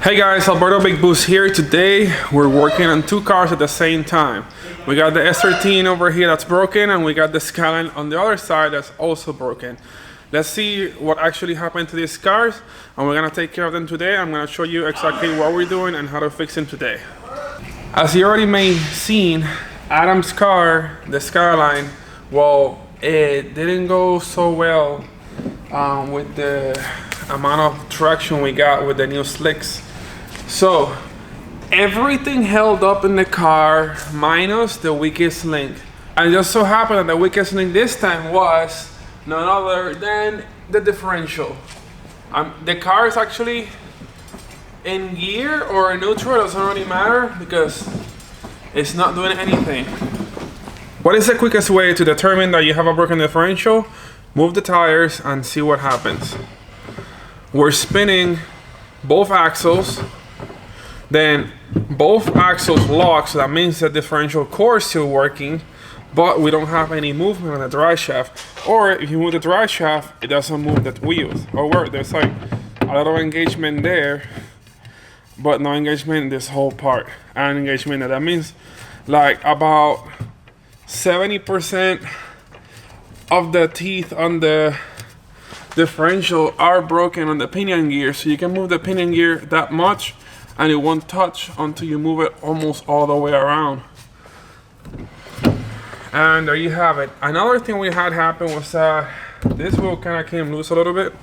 Hey guys, Alberto Big Boost here. Today we're working on two cars at the same time. We got the S13 over here that's broken, and we got the Skyline on the other side that's also broken. Let's see what actually happened to these cars, and we're gonna take care of them today. I'm gonna show you exactly what we're doing and how to fix them today. As you already may have seen, Adam's car, the Skyline, well, it didn't go so well with the amount of traction we got with the new slicks. So everything held up in the car minus the weakest link. And it just so happened that the weakest link this time was none other than the differential. The car is actually in gear or neutral, it doesn't really matter because it's not doing anything. What is the quickest way to determine that you have a broken differential? Move the tires and see what happens. We're spinning both axles, then both axles lock, so that means the differential core is still working, but we don't have any movement on the drive shaft. Or if you move the drive shaft, it doesn't move the wheels. Or there's like a lot of engagement there, but no engagement in this whole part. And engagement, that means like about 70% of the teeth on the differential are broken on the pinion gear, so you can move the pinion gear that much and it won't touch until you move it almost all the way around. And there you have it. Another thing we had happen was that this wheel kind of came loose a little bit,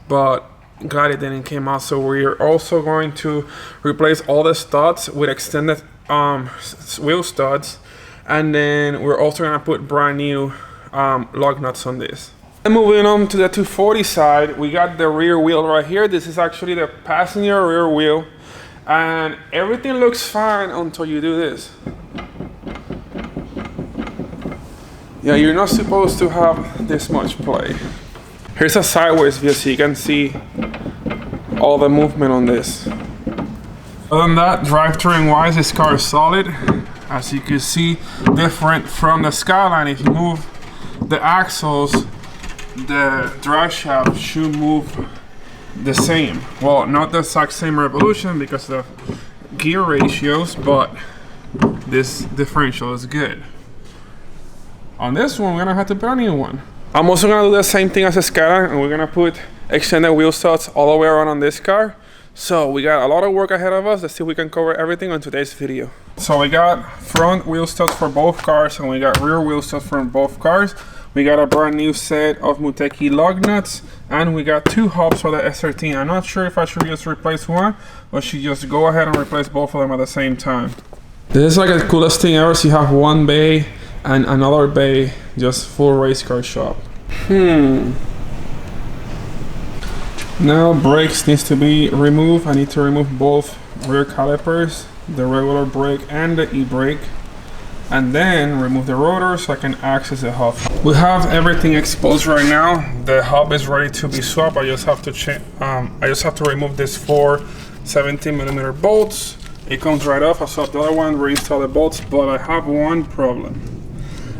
but glad it didn't came out. So we're also going to replace all the studs with extended wheel studs, and then we're also gonna put brand new lug nuts on this. And moving on to the 240 side, we got the rear wheel right here. This is actually the passenger rear wheel, and everything looks fine until you do this. Yeah, you're not supposed to have this much play. Here's a sideways view so you can see all the movement on this. Other than that, drivetrain wise, this car is solid. As you can see, different from the Skyline. If you move the axles, the drive shaft should move the same. Well, not the exact same revolution because of the gear ratios, but this differential is good. On this one, we're gonna have to put a new one. I'm also gonna do the same thing as the Skyline, and we're gonna put extended wheel studs all the way around on this car. So we got a lot of work ahead of us. Let's see if we can cover everything on today's video. So we got front wheel studs for both cars, and we got rear wheel studs for both cars. We got a brand new set of Muteki lug nuts, and we got two hubs for the S13. I'm not sure if I should just replace one, or should just go ahead and replace both of them at the same time. This is like the coolest thing ever. So you have one bay and another bay, just full race car shop. Now brakes needs to be removed. I need to remove both rear calipers, the regular brake and the e-brake, and then remove the rotor so I can access the hub. We have everything exposed right now. The hub is ready to be swapped. I just have to remove this 4 17mm bolts. It comes right off. I swapped the other one, reinstall the bolts, but I have one problem,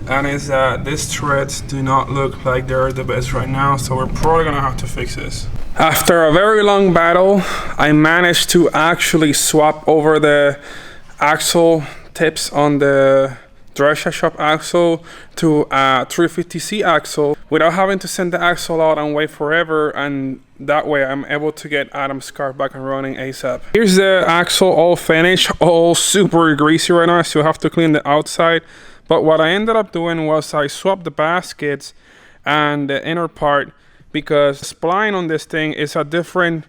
and is that these threads do not look like they're the best right now, so we're probably gonna have to fix this. After a very long battle, I managed to actually swap over the axle tips on the drive shaft shop axle to a 350C axle without having to send the axle out and wait forever, and that way I'm able to get Adam's car back and running ASAP. Here's the axle all finished, all super greasy right now. I still have to clean the outside, but what I ended up doing was I swapped the baskets and the inner part because the spline on this thing is a different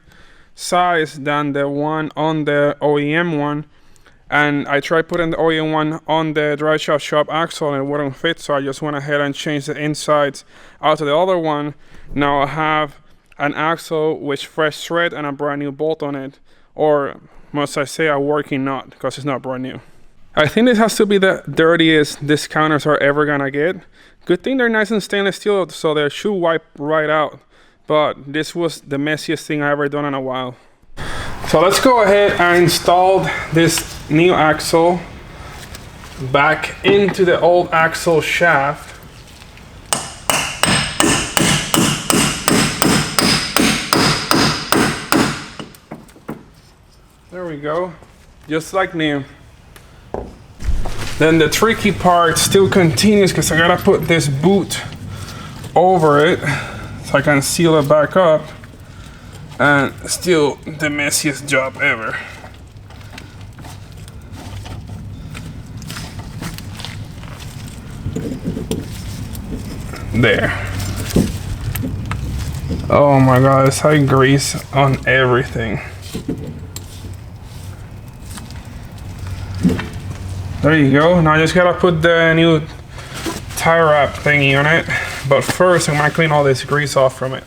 size than the one on the OEM one, and I tried putting the OEM one on the drive shaft shop axle and it wouldn't fit, so I just went ahead and changed the insides out to the other one. Now I have an axle with fresh thread and a brand new bolt on it, or must I say a working nut, because it's not brand new. I think this has to be the dirtiest these counters are ever gonna get. Good thing they're nice and stainless steel, so they should wipe right out, but this was the messiest thing I ever done in a while. So let's go ahead and install this new axle back into the old axle shaft. There we go, just like new. Then the tricky part still continues because I gotta put this boot over it so I can seal it back up, and still the messiest job ever. There. Oh my god, it's like grease on everything. There you go. Now I just gotta put the new tie wrap thingy on it. But first, I'm gonna clean all this grease off from it.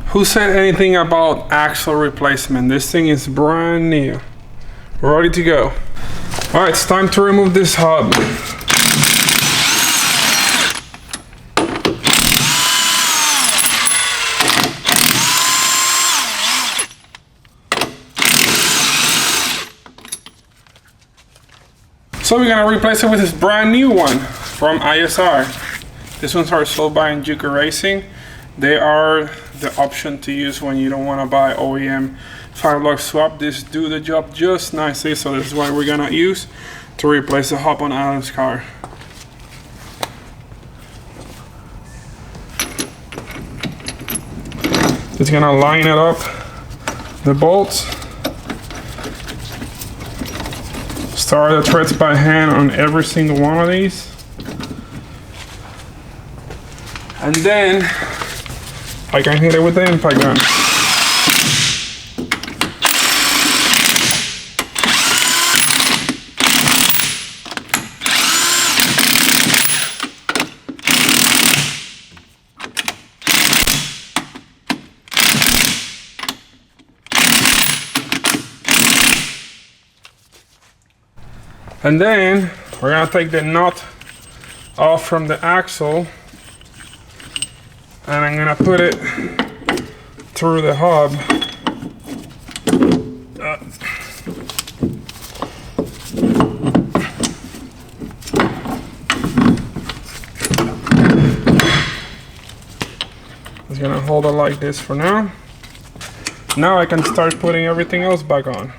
Who said anything about axle replacement? This thing is brand new. Ready to go. All right, it's time to remove this hub. So we're gonna replace it with this brand new one from ISR. This one's are sold by Juka Racing. They are the option to use when you don't want to buy OEM 5-block swap. This do the job just nicely, so this is what we're gonna use to replace the hub on Adam's car. Just gonna line it up, the bolts. Start the threads by hand on every single one of these. And then I can hit it with the impact gun. And then we're gonna take the nut off from the axle, and I'm gonna put it through the hub. Just gonna hold it like this for now. Now I can start putting everything else back on.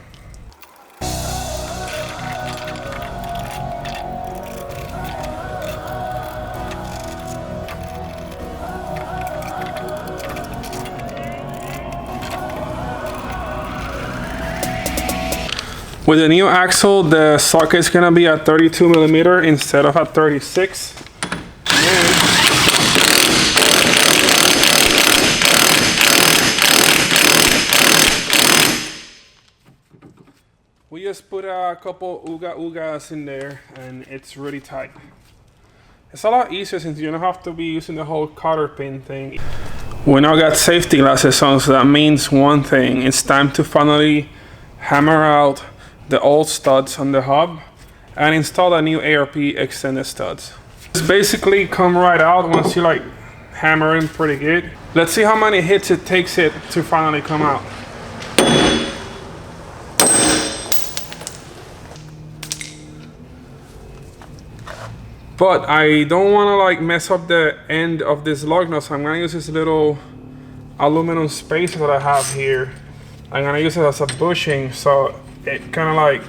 With the new axle, the socket is gonna be at 32mm instead of at 36. And we just put a couple oogas in there, and it's really tight. It's a lot easier since you don't have to be using the whole cotter pin thing. We now got safety glasses on, so that means one thing. It's time to finally hammer out the old studs on the hub and install the new ARP extended studs. It's basically come right out once you like hammer in pretty good. Let's see how many hits it takes it to finally come out. But I don't want to like mess up the end of this lug nut, so I'm gonna use this little aluminum spacer that I have here. I'm gonna use it as a bushing, so it kind of like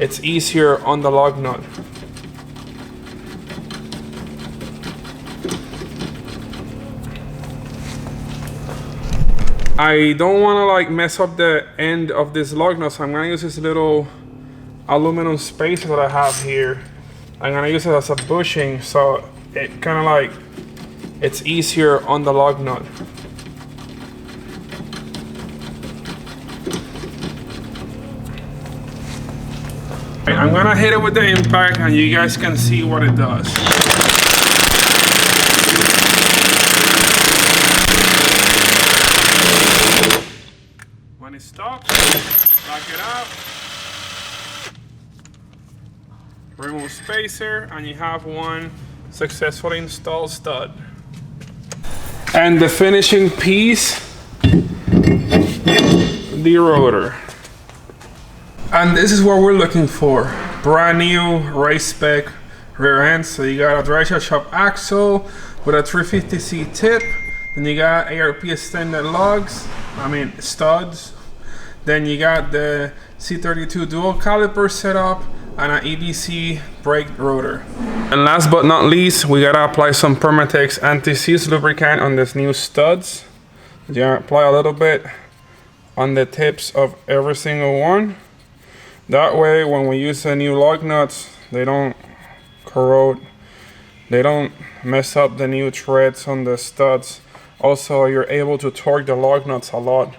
it's easier on the lug nut. I don't want to like mess up the end of this lug nut, so I'm gonna use this little aluminum spacer that I have here. I'm gonna use it as a bushing, so it kind of like it's easier on the lug nut. I'm gonna hit it with the impact and you guys can see what it does. When it stops, back it up, remove spacer, and you have one successfully installed stud. And the finishing piece, the rotor. And this is what we're looking for. Brand new race spec rear end. So you got a dry shop axle with a 350C tip. Then you got ARP extended lugs, studs. Then you got the C32 dual caliper setup and an EBC brake rotor. And last but not least, we gotta apply some Permatex anti-seize lubricant on this new studs. You apply a little bit on the tips of every single one. That way, when we use the new lug nuts, they don't corrode, they don't mess up the new treads on the studs. Also, you're able to torque the lug nuts a lot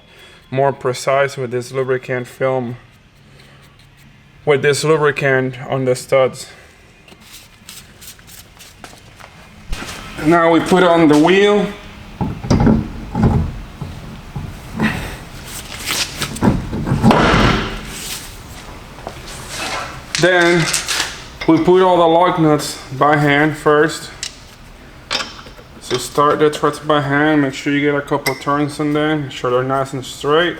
more precise with this lubricant film, with this lubricant on the studs. Now we put on the wheel. Then we put all the lug nuts by hand first. So start the threads by hand, make sure you get a couple turns on them, make sure they're nice and straight.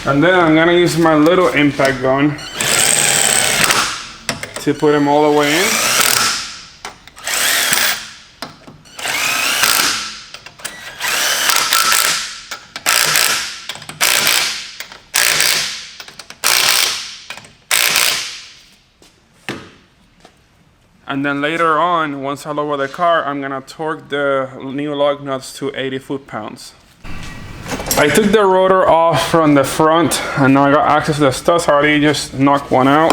And then I'm gonna use my little impact gun to put them all the way in. And then later on, once I lower the car, I'm gonna torque the new lug nuts to 80 foot-pounds. I took the rotor off from the front, and now I got access to the studs. I already just knocked one out.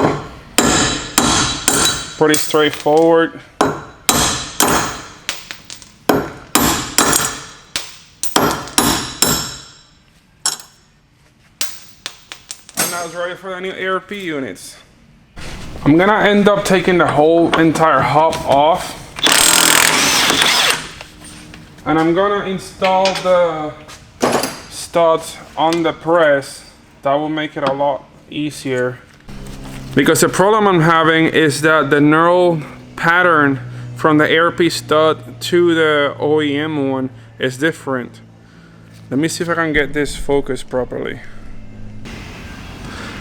Pretty straightforward. And I was ready for the new ARP units. I'm gonna end up taking the whole entire hub off, and I'm gonna install the studs on the press. That will make it a lot easier, because the problem I'm having is that the knurl pattern from the ARP stud to the OEM one is different. Let me see if I can get this focused properly.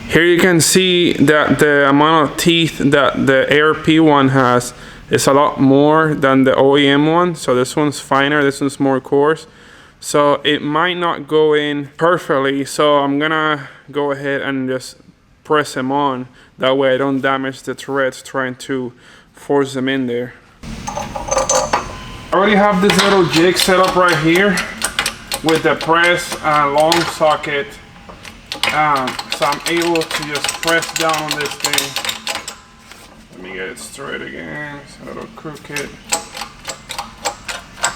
Here you can see that the amount of teeth that the ARP one has is a lot more than the OEM one. So this one's finer, this one's more coarse. So it might not go in perfectly. So I'm gonna go ahead and just press them on. That way I don't damage the threads trying to force them in there. I already have this little jig set up right here with the press and long socket. So I'm able to just press down on this thing. Let me get it straight again. It's a little crooked.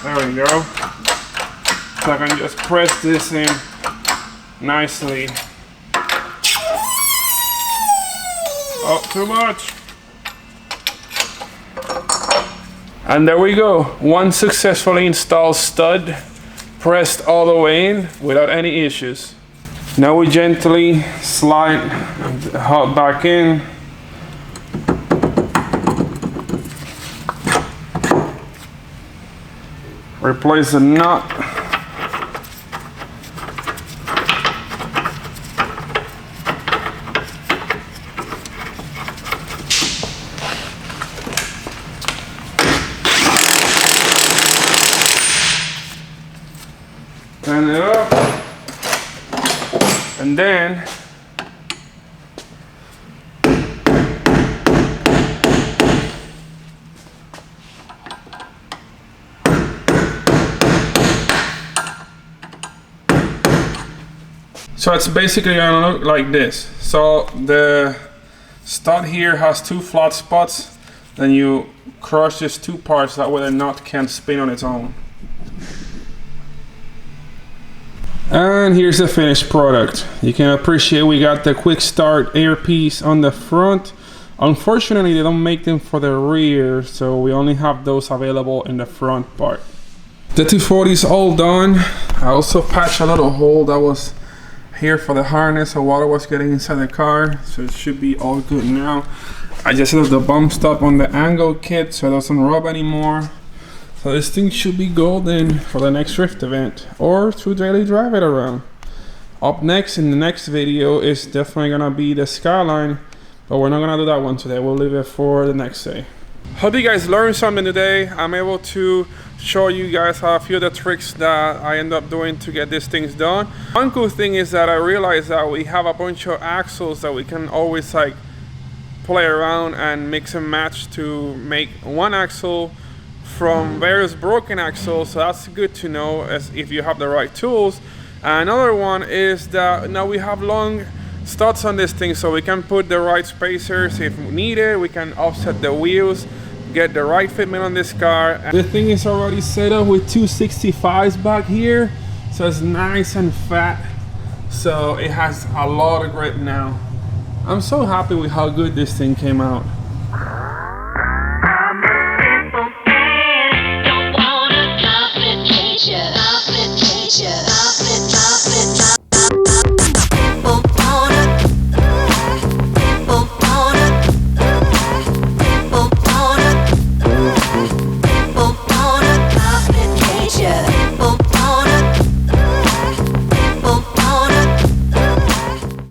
There we go. So I can just press this in nicely. Oh, too much. And there we go. One successfully installed stud, pressed all the way in without any issues. Now we gently slide the hub back in. Replace the nut. Turn it up. And then so it's basically gonna look like this. So the stud here has two flat spots. Then you crush these two parts, that way the nut can spin on its own. And here's the finished product. You can appreciate we got the quick start ARPs on the front. Unfortunately, they don't make them for the rear, so we only have those available in the front part. The 240 is all done. I also patched a little hole that was here for the harness, so water was getting inside the car, so it should be all good now. I just left the bump stop on the angle kit so it doesn't rub anymore. So this thing should be golden for the next Drift event or to daily drive it around. Up next in the next video is definitely gonna be the Skyline, but we're not gonna do that one today. We'll leave it for the next day. Hope you guys learned something today. I'm able to show you guys a few of the tricks that I end up doing to get these things done. One cool thing is that I realized that we have a bunch of axles that we can always like play around and mix and match to make one axle from various broken axles, so that's good to know as if you have the right tools. Another one is that now we have long studs on this thing, so we can put the right spacers if needed. We can offset the wheels, get the right fitment on this car. The thing is already set up with 265s back here, so it's nice and fat, so it has a lot of grip now. I'm so happy with how good this thing came out.